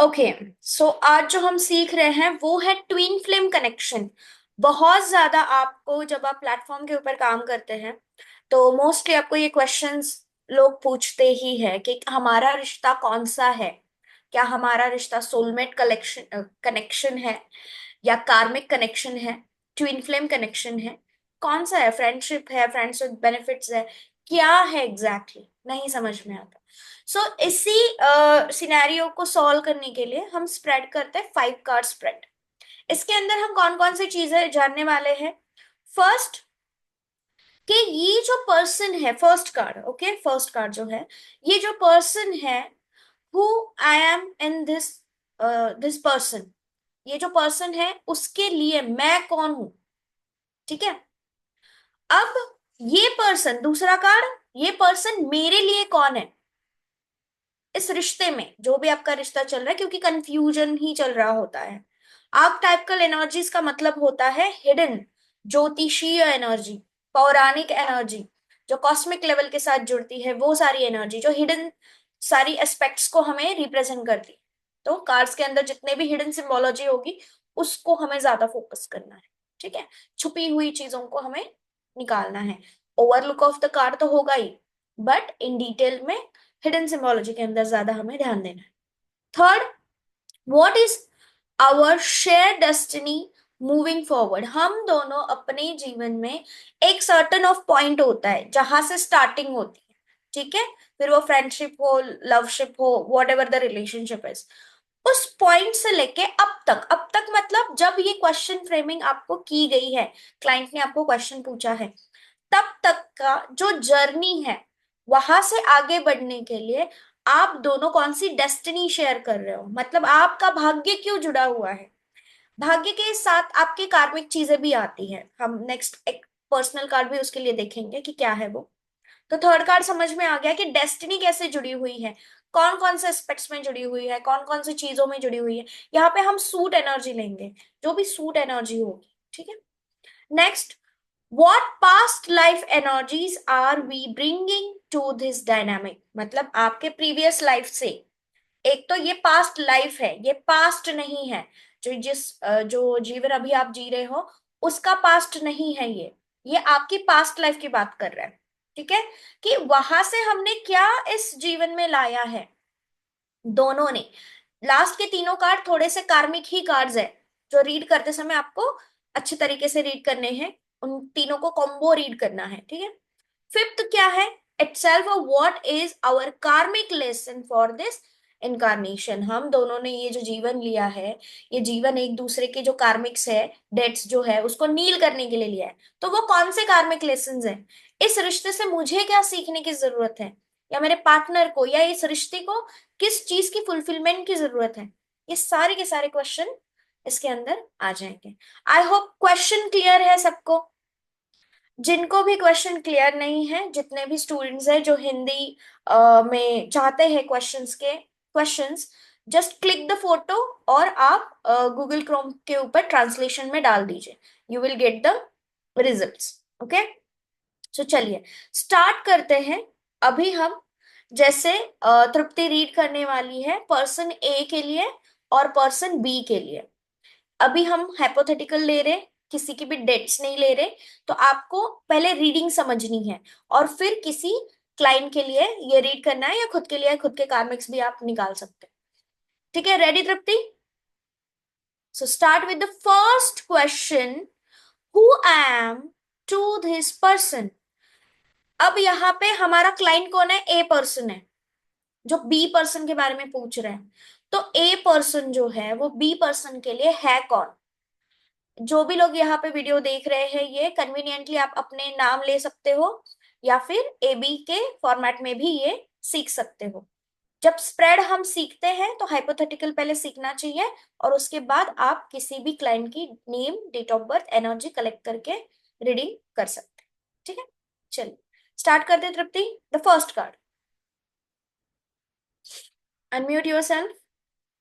Okay. सो आज जो हम सीख रहे हैं वो है ट्विन फ्लेम कनेक्शन। बहुत ज्यादा आपको जब आप प्लेटफॉर्म के ऊपर काम करते हैं तो मोस्टली आपको ये क्वेश्चंस लोग पूछते ही है कि हमारा रिश्ता कौन सा है। क्या हमारा रिश्ता सोलमेट कलेक्शन कनेक्शन है या कार्मिक कनेक्शन है, ट्विन फ्लेम कनेक्शन है, कौन सा है, फ्रेंडशिप है, फ्रेंड्स विद बेनिफिट्स है, क्या है एग्जैक्टली नहीं समझ में आता। सो इसी सिनेरियो को सॉल्व करने के लिए हम स्प्रेड करते हैं 5 कार्ड स्प्रेड। इसके अंदर हम कौन कौन सी चीजें जानने वाले हैं। फर्स्ट, कि ये जो पर्सन है, first card, okay, first card जो है, ये जो पर्सन है, who I M in this this person, ये जो पर्सन है उसके लिए मैं कौन हूं। ठीक है। अब ये पर्सन, दूसरा कार्ड, ये पर्सन मेरे लिए कौन है इस रिश्ते में, जो भी आपका रिश्ता चल रहा है, क्योंकि कंफ्यूजन ही चल रहा होता है। आर्कटाइपिकल एनर्जीज का मतलब होता है हिडन, ज्योतिषीय एनर्जी, पौराणिक एनर्जी, जो कॉस्मिक लेवल के साथ जुड़ती है, वो सारी एनर्जी जो हिडन सारी एस्पेक्ट्स को हमें रिप्रेजेंट करती है। तो कार्ड्स के अंदर जितने भी हिडन सिंबोलॉजी होगी उसको हमें ज्यादा फोकस करना है। ठीक है। छुपी हुई चीजों को हमें निकालना है। ओवरलुक ऑफ द कार्ड तो होगा ही, बट इन डिटेल में हिडन सिंबोलॉजी के अंदर ज्यादा हमें ध्यान देना है। Third, what is our share destiny moving forward. हम दोनों अपने जीवन में एक सर्टन ऑफ पॉइंट होता है जहां से स्टार्टिंग होती है। ठीक है। फिर वो फ्रेंडशिप हो, लवशिप हो, what ever the relationship is, उस पॉइंट से लेके अब तक, अब तक मतलब जब ये क्वेश्चन फ्रेमिंग आपको की गई है, क्लाइंट ने आपको क्वेश्चन पूछा है, तब तक का जो जर्नी है, वहां से आगे बढ़ने के लिए आप दोनों कौन सी डेस्टिनी शेयर कर रहे हो, मतलब आपका भाग्य क्यों जुड़ा हुआ है। भाग्य के साथ आपके कार्मिक चीजें भी आती हैं, हम नेक्स्ट एक पर्सनल कार्ड भी उसके लिए देखेंगे कि क्या है वो। तो थर्ड कार्ड समझ में आ गया कि डेस्टिनी कैसे जुड़ी हुई है, कौन कौन से एस्पेक्ट्स में जुड़ी हुई है, कौन कौन सी चीजों में जुड़ी हुई है। यहाँ पे हम सूट एनर्जी लेंगे, जो भी सूट एनर्जी होगी। ठीक है। Next, what past life energies are we bringing to this dynamic, मतलब आपके प्रीवियस लाइफ से, एक तो ये पास्ट लाइफ है, ये पास्ट नहीं है। जो जीवन अभी आप जी रहे हो उसका पास्ट नहीं है ये आपकी पास्ट लाइफ की बात कर रहा है। ठीक है। कि वहां से हमने क्या इस जीवन में लाया है दोनों ने। लास्ट के तीनों कार्ड थोड़े से कार्मिक ही कार्ड्स है, जो रीड करते समय आपको अच्छे तरीके से रीड करने हैं, उन तीनों को कॉम्बो रीड करना है। ठीक है। फिफ्थ क्या है, itself व्हाट इज आवर कार्मिक लेसन फॉर दिस इनकारनेशन। हम दोनों ने ये जो जीवन लिया है, ये जीवन एक दूसरे के जो कार्मिक्स है, डेट्स जो है, उसको नील करने के लिए लिया है। तो वो कौन से कार्मिक लेसन हैं, इस रिश्ते से मुझे क्या सीखने की जरूरत है, या मेरे पार्टनर को या इस रिश्ते को किस चीज की फुलफिलमेंट की जरूरत है। ये सारे के सारे क्वेश्चन इसके अंदर आ जाएंगे। आई होप क्वेश्चन क्लियर है सबको। जिनको भी क्वेश्चन क्लियर नहीं है, जितने भी स्टूडेंट्स हैं जो हिंदी में चाहते हैं questions, just click the photo और आप गूगल क्रोम के ऊपर ट्रांसलेशन में डाल दीजिए, you will get the results. Okay. So चलिए स्टार्ट करते हैं। अभी हम जैसे तृप्ति रीड करने वाली है पर्सन ए के लिए और पर्सन बी के लिए। अभी हम हाइपोथेटिकल ले रहे, किसी की भी डेट्स नहीं ले रहे। तो आपको पहले रीडिंग समझनी है और फिर किसी क्लाइंट के लिए ये रीड करना है, या खुद के लिए खुद के कार्मिक्स भी आप निकाल सकते हैं। ठीक है, ready Tripti? So start with the first question, who I am to this person. अब यहाँ पे हमारा क्लाइंट कौन है, ए पर्सन है, जो बी पर्सन के बारे में पूछ रहे हैं। तो ए पर्सन जो है वो बी पर्सन के लिए है कौन। जो भी लोग यहाँ पे वीडियो देख रहे हैं, ये कन्वीनियंटली आप अपने नाम ले सकते हो, या फिर ए बी के फॉर्मेट में भी ये सीख सकते हो। जब स्प्रेड हम सीखते हैं तो हाइपोथेटिकल पहले सीखना चाहिए, और उसके बाद आप किसी भी क्लाइंट की name, date of birth, energy collect करके रीडिंग कर सकते हैं। ठीक है, चलिए स्टार्ट करते हैं Tripti. The first card, unmute yourself.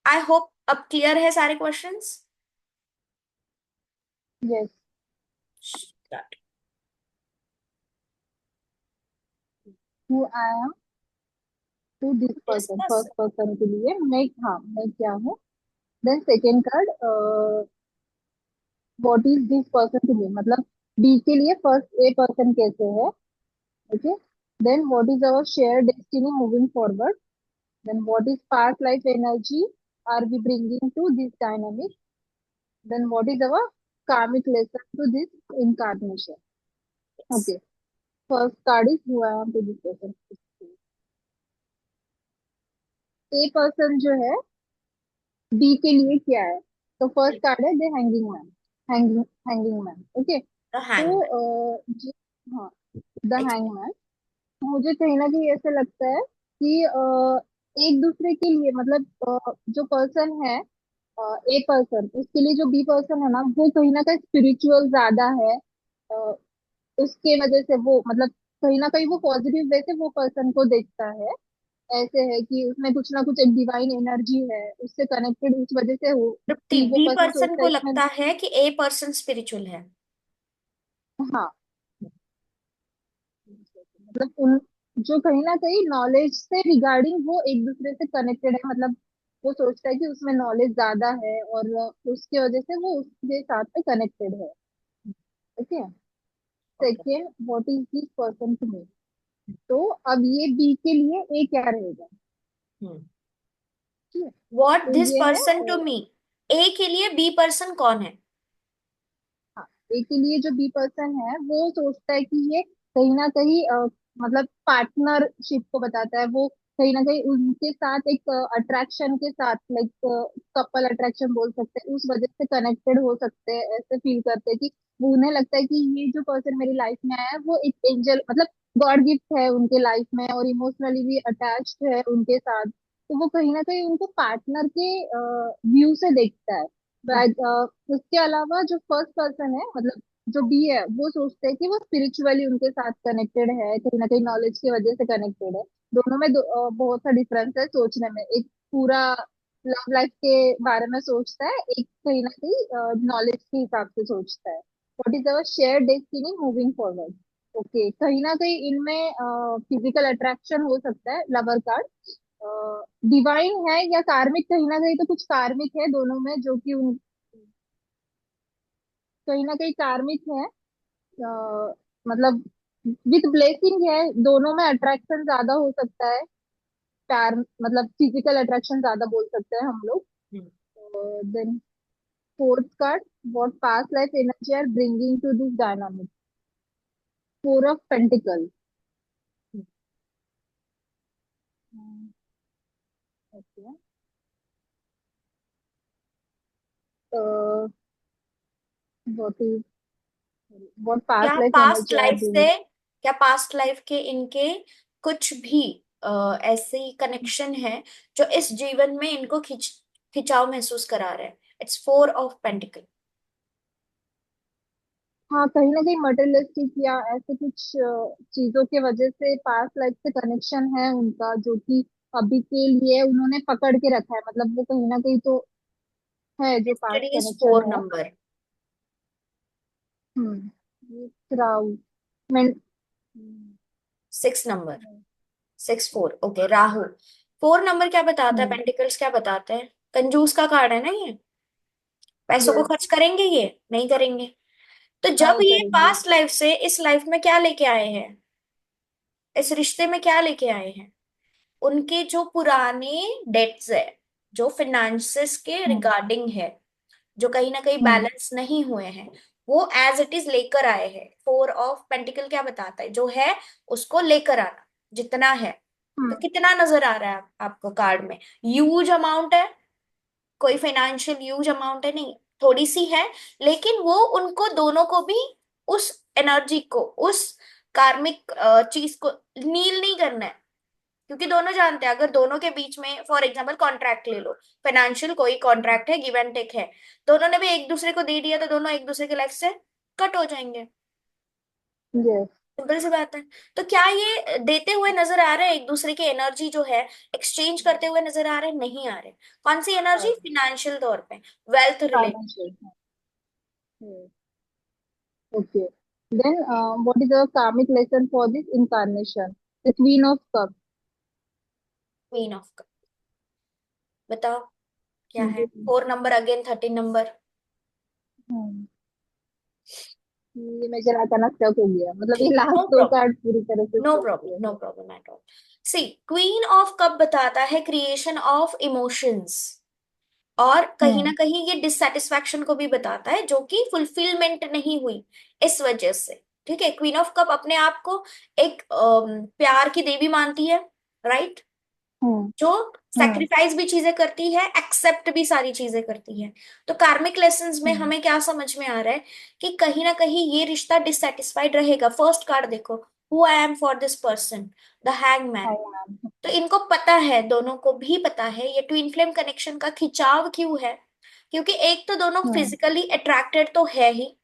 I hope अब क्लियर है सारे questions. Yes. Who I am? To this this person, first person. Person के लिए मैं, हाँ मैं क्या हूँ। Then second card, what is this person to me, मतलब बी के लिए फर्स्ट ए पर्सन कैसे है। Okay. Then what is our share destiny moving forward. Then what is past life energy are we bringing to this dynamic. Then what is our karmic lesson to this incarnation. Okay. First card is who I am to this person. A person जो है B के लिए क्या है। तो first card है the hanging man. Hanging, hanging man. Okay. The तो hangman. हाँ, द हैंग मैन। मुझे कहीं ना कहीं ऐसा लगता है कि एक दूसरे के लिए, मतलब जो पर्सन है, ए पर्सन, उसके लिए जो बी पर्सन है ना, वो कहीं ना कहीं स्पिरिचुअल ज्यादा है। अ, उसके वजह से वो, मतलब कहीं ना कहीं वो पॉजिटिव वे से वो पर्सन को देखता है। ऐसे है कि उसमें कुछ ना कुछ एक डिवाइन एनर्जी है उससे कनेक्टेड, उस वजह से हो तृप्ति, कि वो बी पर्सन पर्सन सोचता को है कि मैं, लगता है कि ए पर्सन स्पिरिचुअल है। हाँ, मतलब उन, जो कहीं ना कहीं नॉलेज से रिगार्डिंग वो एक दूसरे से कनेक्टेड है, मतलब वो सोचता है कि उसमें नॉलेज ज्यादा है और उसके वजह से वो उसके साथ में कनेक्टेड है। Okay. Okay. Second, what is this person to me. तो अब ये बी के लिए ए क्या रहेगा। ठीक है। व्हाट तो दिस ये है, पर्सन टू मी। ए के लिए बी पर्सन कौन है? हाँ, ए के लिए जो बी पर्सन है वो सोचता है कि ये कहीं ना कहीं मतलब पार्टनरशिप को बताता है। वो कहीं ना कहीं उनके साथ एक अट्रैक्शन के साथ, लाइक कपल अट्रैक्शन बोल सकते हैं, उस वजह से कनेक्टेड हो सकते हैं। ऐसे फील करते हैं कि वो, उन्हें लगता है कि ये जो पर्सन मेरी लाइफ में आया है वो एक एंजल, मतलब गॉड गिफ्ट है उनके लाइफ में, और इमोशनली भी अटैच्ड है उनके साथ। तो वो कहीं ना कहीं उनको पार्टनर के व्यू से देखता है। बट उसके अलावा जो फर्स्ट पर्सन है, मतलब जो बी है, वो सोचते हैं कि वो स्पिरिचुअली उनके साथ कनेक्टेड है, कहीं ना कहीं नॉलेज की वजह से कनेक्टेड है। दोनों में बहुत सा डिफरेंस है सोचने में। एक पूरा लव लाइफ के बारे में सोचता है, एक कहीं ना कहीं नॉलेज के हिसाब से सोचता है। What is our share destiny moving forward. Okay, कहीं ना कहीं इनमें फिजिकल अट्रैक्शन हो सकता है, लवर कार्ड। डिवाइन है या कार्मिक, कहीं ना कहीं तो कुछ कार्मिक है दोनों में, जो कि उन, कहीं ना कहीं कार्मिक है। मतलब विथ ब्लेसिंग है, दोनों में अट्रैक्शन ज्यादा हो सकता है। कार मतलब फिजिकल अट्रैक्शन ज्यादा बोल सकते हैं हम लोग। Then fourth card, what past life energy are bringing to this dynamic. Four of pentacle. Okay. What is, what क्या past life past energy are life से, ब्रिंगिंग। क्या पास्ट लाइफ के इनके कुछ भी ऐसी कनेक्शन है जो इस जीवन में इनको खिंचाव महसूस करा रहा है? It's four of pentacle. हाँ, कहीं ना कहीं मटेरियलिस्टिक या ऐसे कुछ चीजों के वजह से पास्ट लाइफ से कनेक्शन है उनका, जो कि अभी के लिए उन्होंने पकड़ के रखा है। मतलब वो कहीं ना कहीं तो है जो past history is connection four है। नंबर। ये राहु, मैं, six number. Six four, okay. Rahu. Four number क्या बताता है? पेंटिकल्स क्या बताते हैं? कंजूस का कार्ड है ना ये। पैसों को यस, खर्च करेंगे ये? नहीं करेंगे। तो जब नहीं ये करेंगे। पास्ट लाइफ से इस लाइफ में क्या लेके आए हैं, इस रिश्ते में क्या लेके आए हैं? उनके जो पुराने डेट्स है, जो फिनेंसेस के हम्म। रिगार्डिंग है, जो कहीं ना कहीं हम्म। बैलेंस नहीं हुए हैं, वो एज इट इज लेकर आए हैं। फोर ऑफ पेंटिकल क्या बताता है? जो है उसको लेकर आना, जितना है। तो हम्म। कितना नजर आ रहा है आपको कार्ड में? ह्यूज अमाउंट है? कोई फाइनेंशियल ह्यूज अमाउंट है? नहीं, थोड़ी सी है। लेकिन वो उनको दोनों को भी उस एनर्जी को, उस कार्मिक चीज को नील नहीं करना है। क्योंकि दोनों जानते हैं, अगर दोनों के बीच में फॉर एग्जांपल कॉन्ट्रैक्ट ले लो, फाइनेंशियल कोई कॉन्ट्रैक्ट है, गिव एंड टेक है, दोनों ने भी एक दूसरे को दे दिया तो दोनों एक दूसरे के लाइफ से कट हो जाएंगे। यस। सिंपल सी बात है। तो क्या ये देते हुए नजर आ रहे हैं एक दूसरे की एनर्जी जो है, एक्सचेंज करते हुए नजर आ रहे हैं? नहीं आ रहे। कौन सी एनर्जी? फाइनेंशियल तौर पे, wealth related. Financial. Okay. Then what is our karmic lesson for this incarnation, the queen of cups। Queen of cup, बताओ क्या है? मुझे 4 नंबर अगेन 13 नंबर। हम्म, ये मैं जरा अचानक स्टक हो गया, मतलब ये ठीक है, लास्ट नो दो प्रॉब्लम, कार्ड पूरी तरह से नो स्टक प्रॉब्लम, हुए। No problem at all. See, queen of cup बताता है क्रिएशन ऑफ इमोशंस, और कहीं ना हम्म। कहीं ये डिससेटिस्फैक्शन को भी बताता है जो कि फुलफिलमेंट नहीं हुई इस वजह से। ठीक है, क्वीन ऑफ कप अपने आप को एक प्यार की देवी मानती है, राइट? हम्म। जो हम्म। सैक्रिफाइस भी चीजें करती है, एक्सेप्ट भी सारी चीजें करती है। तो कार्मिक लेसन्स में हम्म। हमें क्या समझ में आ रहा है कि कहीं ना कहीं ये रिश्ता डिससेटिस्फाइड रहेगा। फर्स्ट कार्ड देखो, who I M for this person, the hangman. हाँ यार। तो इनको पता है, दोनों को भी पता है ये ट्विन फ्लेम कनेक्शन का खिंचाव क्यों है। क्योंकि एक तो दोनों हम्म। फिजिकली अट्रैक्टेड तो है ही,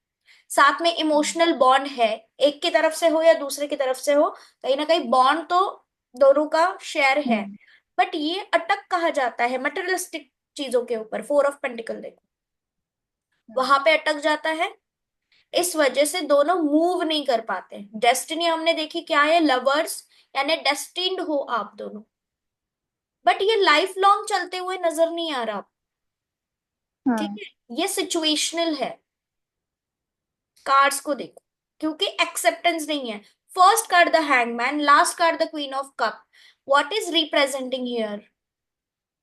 साथ में इमोशनल बॉन्ड है। एक की तरफ से हो या दूसरे की तरफ से हो, कहीं ना कहीं बॉन्ड तो दोनों का शेयर है। हम्म। बट ये अटक कहा जाता है मटेरियलिस्टिक चीजों के ऊपर। 4 ऑफ पेंटिकल देखो, हम्म। वहां पे अटक जाता है। इस वजह से दोनों मूव नहीं कर पाते। डेस्टिनी हमने देखी क्या है, लवर्स, यानी डेस्टिन्ड हो आप दोनों। बट ये लाइफ लॉन्ग चलते हुए नजर नहीं आ रहा। ठीक हम्म। है, ये सिचुएशनल है। कार्ड्स को देखो, क्योंकि एक्सेप्टेंस नहीं है। First card the hangman, last card the queen of cup. What is representing here?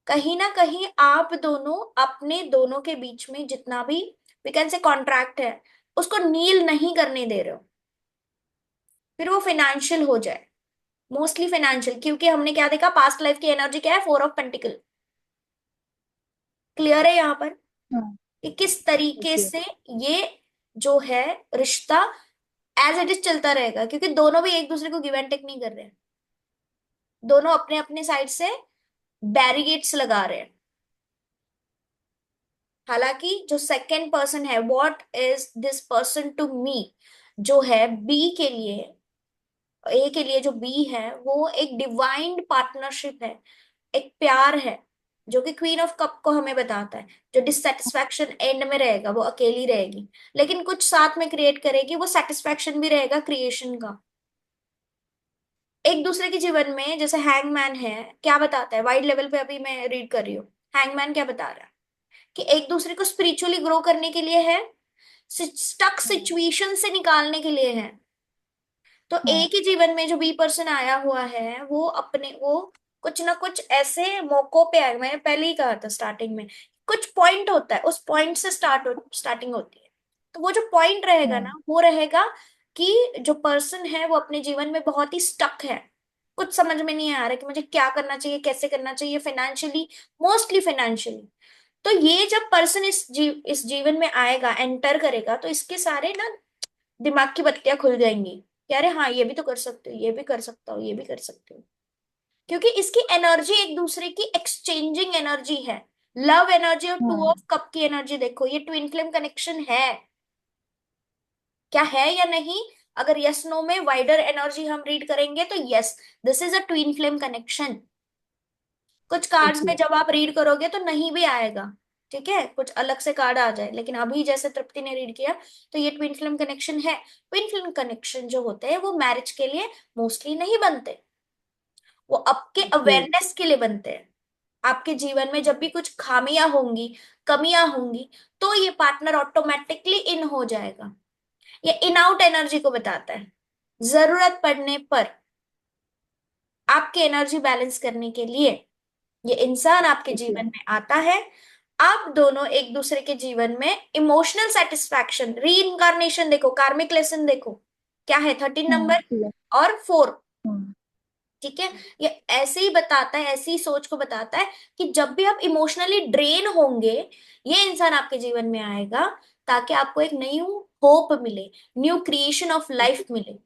कहीं ना कहीं आप दोनों अपने दोनों के बीच में जितना भी वी कैन से कॉन्ट्रैक्ट है, उसको नील नहीं करने दे रहे हो। फिर वो फाइनेंशियल हो जाए, मोस्टली फाइनेंशियल, क्योंकि हमने क्या देखा, पास्ट लाइफ की एनर्जी क्या है, 4 ऑफ पेंटिकल। क्लियर है यहाँ पर हम्म। कि किस तरीके ओके। से ये जो है रिश्ता एज इट इज चलता रहेगा। क्योंकि दोनों भी एक दूसरे को गिव एंड टेक नहीं कर रहे हैं, दोनों अपने अपने साइड से बैरिगेट्स लगा रहे हैं। हालांकि जो सेकंड पर्सन है, what is this person to me, जो है बी के लिए, ए के लिए जो बी है, वो एक डिवाइन पार्टनरशिप है, एक प्यार है, जो कि क्वीन ऑफ कप को हमें बताता है। जो डिससेटिस्फैक्शन एंड में रहेगा वो अकेली रहेगी, लेकिन कुछ साथ में क्रिएट करेगी, वो सेटिस्फैक्शन भी रहेगा क्रिएशन का। एक दूसरे के जीवन में, जैसे हैंगमैन है, क्या बताता है वाइड लेवल पे, अभी मैं रीड कर रही हूँ। हैंगमैन क्या बता रहा है कि एक दूसरे को स्पिरिचुअली ग्रो करने के लिए है, स्टक हम्म। सिचुएशन से निकालने के लिए है। तो ए हम्म। के जीवन में जो बी पर्सन आया हुआ है, वो अपने वो कुछ ना कुछ ऐसे मौकों पे आएगा। मैंने पहले ही कहा था स्टार्टिंग में, कुछ पॉइंट होता है, उस पॉइंट से स्टार्टिंग होती है। तो वो जो पॉइंट रहेगा ना, हम्म। वो रहेगा कि जो पर्सन है वो अपने जीवन में बहुत ही स्टक है। कुछ समझ में नहीं आ रहा कि मुझे क्या करना चाहिए, कैसे करना चाहिए, फाइनेंशियली, मोस्टली फाइनेंशियली। तो ये जब पर्सन इस जीवन में आएगा, एंटर करेगा, तो इसके सारे ना दिमाग की बत्तियां खुल जाएंगी कि अरे हाँ, ये भी तो कर सकते हो, ये भी कर सकता हूँ, ये भी कर सकते हो। क्योंकि इसकी एनर्जी एक दूसरे की एक्सचेंजिंग एनर्जी है। लव एनर्जी और टू हम्म। ऑफ कप की एनर्जी देखो, ये ट्विन फ्लेम कनेक्शन है। क्या है या नहीं? अगर यस नो में वाइडर एनर्जी हम रीड करेंगे तो yes, this is a twin flame connection. कुछ कार्ड्स ओके। में जब आप रीड करोगे तो नहीं भी आएगा। ठीक है, कुछ अलग से कार्ड आ जाए, लेकिन अभी जैसे तृप्ति ने रीड किया, तो ये ट्विन फ्लेम कनेक्शन है। ट्विन फ्लेम कनेक्शन जो होते हैं वो मैरिज के लिए मोस्टली नहीं बनते, वो आपके ओके। अवेयरनेस के लिए बनते हैं। आपके जीवन में जब भी कुछ खामियां होंगी, कमियां होंगी, तो ये पार्टनर ऑटोमेटिकली इन हो जाएगा। ये इन आउट एनर्जी को बताता है। जरूरत पड़ने पर आपके एनर्जी बैलेंस करने के लिए ये इंसान आपके ओके। जीवन में आता है। आप दोनों एक दूसरे के जीवन में इमोशनल सेटिस्फैक्शन, री इनकारनेशन देखो, कार्मिक लेसन देखो, क्या है, 13 नंबर ठीक है। और 4। हम्म। ठीक है, ये ऐसे ही बताता है, ऐसी सोच को बताता है कि जब भी आप इमोशनली ड्रेन होंगे, ये इंसान आपके जीवन में आएगा, ताकि आपको एक नई होप मिले, new creation of life okay. मिले।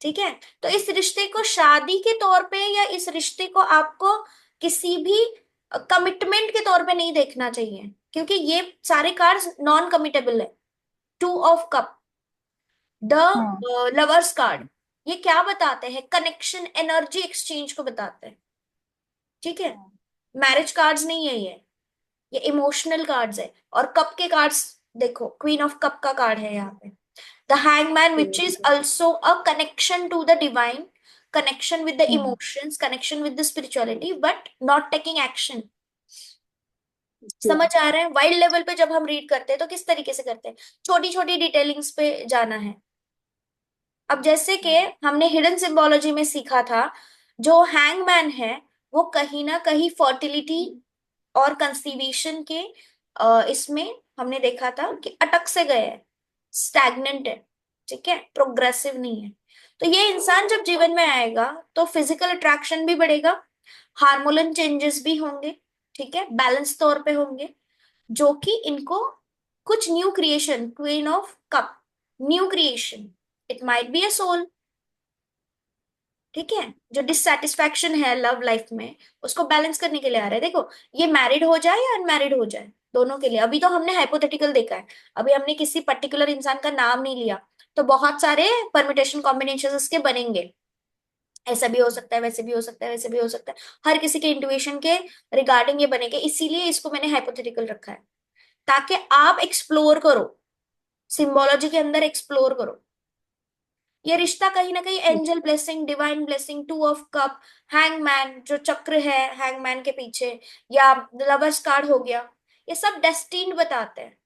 ठीक है, तो इस रिश्ते को शादी के तौर पे, या इस रिश्ते को आपको किसी भी कमिटमेंट के तौर पे नहीं देखना चाहिए, क्योंकि ये सारे कार्ड्स नॉन कमिटेबल है। 2 ऑफ कप, द हाँ। लवर्स कार्ड, ये क्या बताते हैं, कनेक्शन, एनर्जी एक्सचेंज को बताते हैं। ठीक है, हाँ। मैरिज कार्ड्स नहीं है ये इमोशनल कार्ड्स है। और कप के कार्ड्स देखो, क्वीन ऑफ कप का कार्ड है यहाँ पे, the hangman, okay. Which is also a connection to the divine. connection with the hmm, emotions, connection with the spirituality, but not taking action. okay, समझ आ रहा है? Wild level पे जब हम रीड करते हैं तो किस तरीके से करते हैं, छोटी छोटी डिटेलिंग्स पे जाना है। अब जैसे कि हमने हिडन सिंबोलॉजी में सीखा था, जो हैंगमैन है वो कहीं ना कहीं फर्टिलिटी और कंसीवेशन के इसमें हमने देखा था कि अटक से गए हैं, स्टैग्नेंट है, ठीक है, प्रोग्रेसिव नहीं है। तो ये इंसान जब जीवन में आएगा तो फिजिकल अट्रैक्शन भी बढ़ेगा, हार्मोनल चेंजेस भी होंगे, ठीक है, बैलेंस तौर पे होंगे, जो कि इनको कुछ new creation, queen of cup, new creation, it might be a soul, ठीक है, जो डिससेटिस्फैक्शन है लव लाइफ में उसको बैलेंस करने के लिए आ रहा है। देखो, ये मैरिड हो जाए या अनमैरिड हो जाए, दोनों के लिए, अभी तो हमने हाइपोथेटिकल देखा है, अभी हमने किसी पर्टिकुलर इंसान का नाम नहीं लिया, तो बहुत सारे परम्यूटेशन कॉम्बिनेशन इसके बनेंगे, ऐसा भी हो सकता है, वैसे भी हो सकता है, वैसे भी हो सकता है, हर किसी के इंट्यूएशन के रिगार्डिंग ये बनेंगे, इसीलिए इसको मैंने हाइपोथेटिकल रखा है, ताकि आप एक्सप्लोर करो, सिंबोलॉजी के अंदर एक्सप्लोर करो। ये रिश्ता कहीं ना कहीं angel blessing, divine blessing, two of cup, hangman जो चक्र है हैंगमैन के पीछे, या लवर्स कार्ड हो गया, ये सब डेस्टिन्ड बताते हैं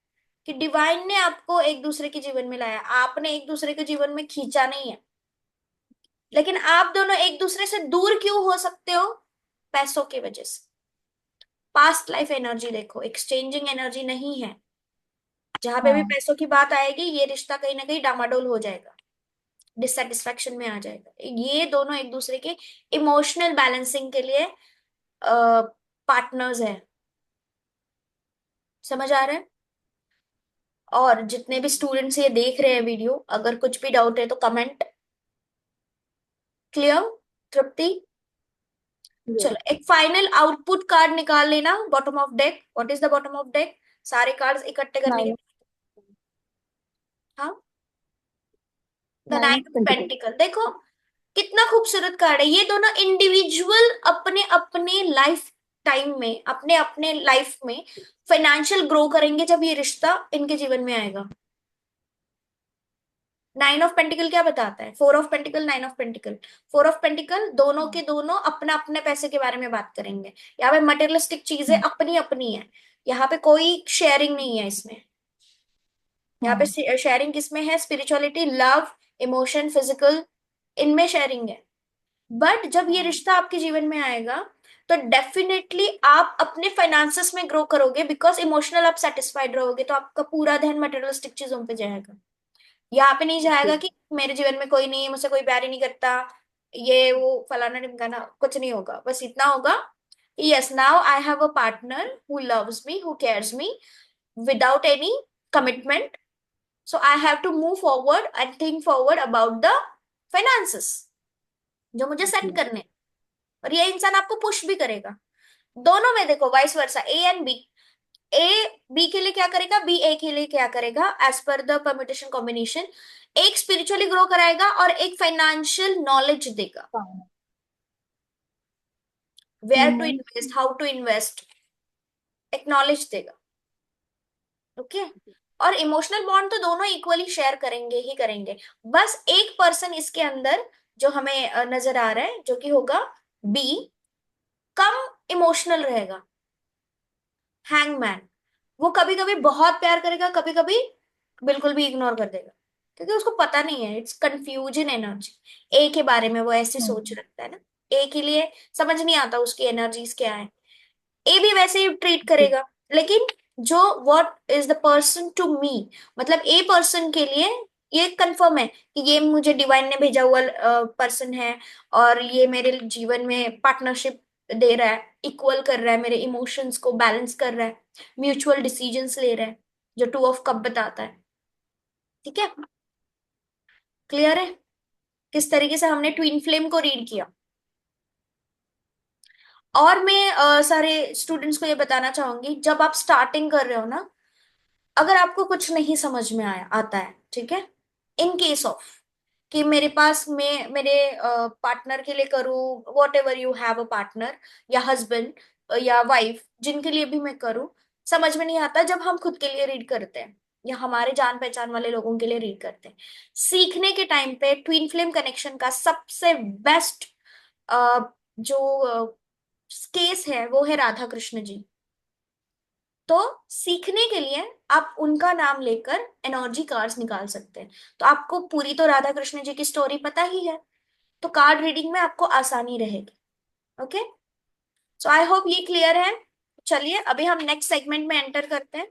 कि डिवाइन ने आपको एक दूसरे के जीवन में लाया, आपने एक दूसरे के जीवन में खींचा नहीं है। लेकिन आप दोनों एक दूसरे से दूर क्यों हो सकते हो? पैसों की वजह से। पास्ट लाइफ एनर्जी देखो, एक्सचेंजिंग एनर्जी नहीं है, जहां पे भी हाँ, पैसों की बात आएगी ये रिश्ता कहीं ना कहीं डामाडोल हो जाएगा, डिससेटिस्फैक्शन में आ जाएगा। ये दोनों एक दूसरे के इमोशनल बैलेंसिंग के लिए पार्टनर्स हैं। समझ आ रहा है? और जितने भी स्टूडेंट्स ये देख रहे हैं वीडियो, अगर कुछ भी डाउट है तो कमेंट। क्लियर? तृप्ति? yes, चलो, एक फाइनल आउटपुट कार्ड निकाल लेना, bottom of deck. What is the bottom of deck? सारे कार्ड्स इकट्ठे करने के। नाइन, हाँ, the nine nine of of pentacle. Pentacle. देखो कितना खूबसूरत कार्ड है, ये दोनों इंडिविजुअल अपने अपने लाइफ टाइम में, अपने अपने लाइफ में फाइनेंशियल ग्रो करेंगे जब ये रिश्ता इनके जीवन में आएगा। नाइन ऑफ पेंटिकल क्या बताता है? Four of pentacle, nine of pentacle. Four of pentacle दोनों के हाँ, दोनों अपना अपने पैसे के बारे में बात करेंगे, यहाँ पे मटेरियलिस्टिक चीजें हाँ, अपनी अपनी है, यहाँ पे कोई शेयरिंग नहीं है इसमें। यहाँ पे हाँ, शेयरिंग किसमें है? स्पिरिचुअलिटी, लव, इमोशन, फिजिकल, इनमें शेयरिंग है। बट जब ये हाँ, रिश्ता आपके जीवन में आएगा तो डेफिनेटली आप अपने फाइनेंसेस में ग्रो करोगे, बिकॉज इमोशनल आप सेटिस्फाइड रहोगे, तो आपका पूरा ध्यान मटेरियलिस्टिक चीजों पे जाएगा। यहाँ पे नहीं ओके, जाएगा कि मेरे जीवन में कोई नहीं है, मुझसे कोई प्यार ही नहीं करता, ये वो फलाना ढिमकाना, कुछ नहीं होगा। बस इतना होगा, yes now I have a partner who loves me, who cares me, without any commitment, so I have to move forward and think forward about the finances जो मुझे ओके, सेट करने हैं। और ये इंसान आपको पुश भी करेगा, दोनों में देखो, vice versa, A and B. A B के लिए क्या करेगा, बी ए के लिए क्या करेगा, as per the permutation combination. एक स्पिरिचुअली ग्रो कराएगा और एक फाइनेंशियल नॉलेज देगा, fine, where to human, invest, how to invest, एक नॉलेज देगा। ओके। और इमोशनल बॉन्ड तो दोनों इक्वली शेयर करेंगे ही करेंगे। बस एक पर्सन इसके अंदर जो हमें नजर आ रहा है, जो कि होगा बी, कम इमोशनल रहेगा, हैंगमैन। वो कभी कभी बहुत प्यार करेगा, कभी कभी बिल्कुल भी इग्नोर कर देगा, क्योंकि उसको पता नहीं है, इट्स कंफ्यूजन एनर्जी। ए के बारे में वो ऐसी सोच हाँ, रखता है ना, ए के लिए समझ नहीं आता उसकी एनर्जीज क्या है, ए भी वैसे ही ट्रीट ओके, करेगा। लेकिन जो what is the person to me, मतलब ए पर्सन के लिए ये कंफर्म है कि ये मुझे डिवाइन ने भेजा हुआ पर्सन है, और ये मेरे जीवन में पार्टनरशिप दे रहा है, इक्वल कर रहा है, मेरे इमोशंस को बैलेंस कर रहा है, म्यूचुअल डिसीजंस ले रहा है, जो टू ऑफ कप बताता है। ठीक है? क्लियर है किस तरीके से हमने ट्विन फ्लेम को रीड किया? और मैं सारे स्टूडेंट्स को ये बताना चाहूंगी, जब आप स्टार्टिंग कर रहे हो ना, अगर आपको कुछ नहीं समझ में आया आता है, ठीक है, इन केस ऑफ कि मेरे पास मैं मेरे पार्टनर के लिए करूँ, what ever you have a partner, या हस्बैंड या वाइफ, जिनके लिए भी मैं करूँ, समझ में नहीं आता जब हम खुद के लिए रीड करते हैं, या हमारे जान पहचान वाले लोगों के लिए रीड करते हैं। सीखने के टाइम पे ट्विन फ्लेम कनेक्शन का सबसे बेस्ट जो केस है वो है राधा कृष्ण जी। तो सीखने के लिए आप उनका नाम लेकर एनर्जी कार्ड्स निकाल सकते हैं। तो आपको पूरी तो राधा कृष्ण जी की स्टोरी पता ही है, तो कार्ड रीडिंग में आपको आसानी रहेगी। ओके, सो आई होप ये क्लियर है। चलिए अभी हम नेक्स्ट सेगमेंट में एंटर करते हैं।